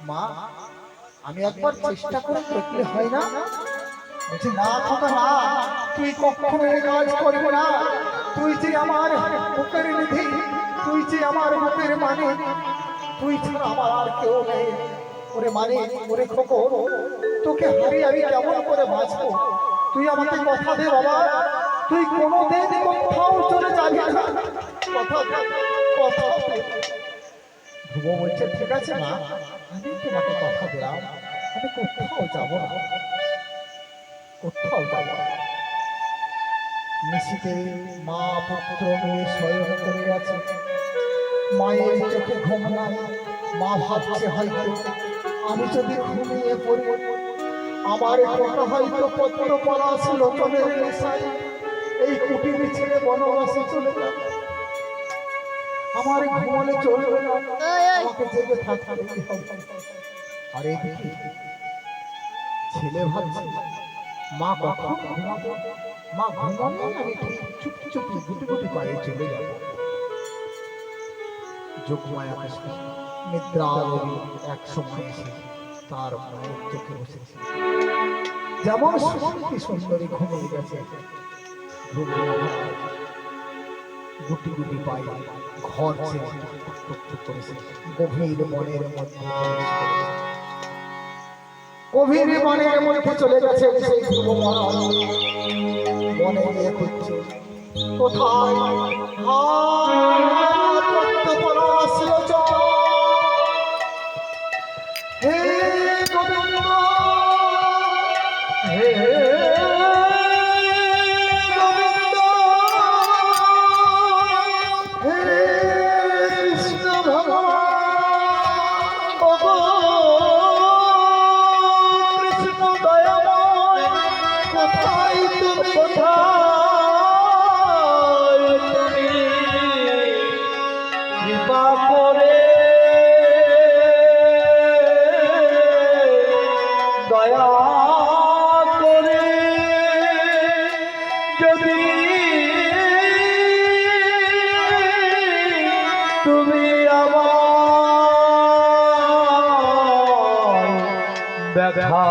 মা আমি একবার চেষ্টা করে দেখলে হয় না? বলছে না খোকা না, তুই কখনো এই কাজ করবি না। তুই যে আমার বুকের নিধি, তুই যে আমার বুকের মানে, তুই ছাড়া আমার আর কেউ নেই। ওরে মানে ওরে খোকন, তোকে হারিয়ে আমি কেমন করে বাঁচবো? তুই আমাকে কথা দে বাবা, তুই কোনোদিন কোথাও চলে যাবি না। কথা দে, কথা দে। ধ্রুব বলছে ঠিক আছে মা, আমি তোমাকে কথা দিলাম, আমি কোথাও যাব না, কোথাও যাব না। নিশিতে মা পুত্র মিলে শয়ন করে আছে। মায়ের চোখে ঘুম নাই। মা ভাবছে হয়তো আমি যদি ঘুমিয়ে পড়ি, আমার কথা হয়তো পত্র পলাশ লোচনের নেশায় এই কুটির ছেড়ে বনবাসে চলে যাবে। আমার ঘুমলে চলবে না, আমাকে জেগে থাকতে হবে। আর এদিকে ছেলে ভাবছে মা কখন ঘুমাবে, মা ঘুমালে আমি ঠিক চুপি চুপি গুটি গুটি পায়ে চলে যাব। যোগমায়া নিদ্রার এক সময় এসে তার মায়ের চোখে বসেছে। যেমন সুন্দরী সুন্দরী ঘুমিয়ে গেছে, গুটি গুটি পায়ে ঘর ছেড়ে টুকটুক করেছে গভীর বনের মধ্যে। গভীর বনের মধ্যে চলে গেছে সেই ধ্রুব মহারাজ। বনে গিয়ে খুঁজছে কোথায় হে গোবিন্দ, হে গোবিন্দ, হে কৃষ্ণ ভগবান, ও গো কৃষ্ণ দয়াময়, কোথায় তুমি, কোথায় তুমি, কৃপা করে দয়া করে যদি তুমি আমার দেখা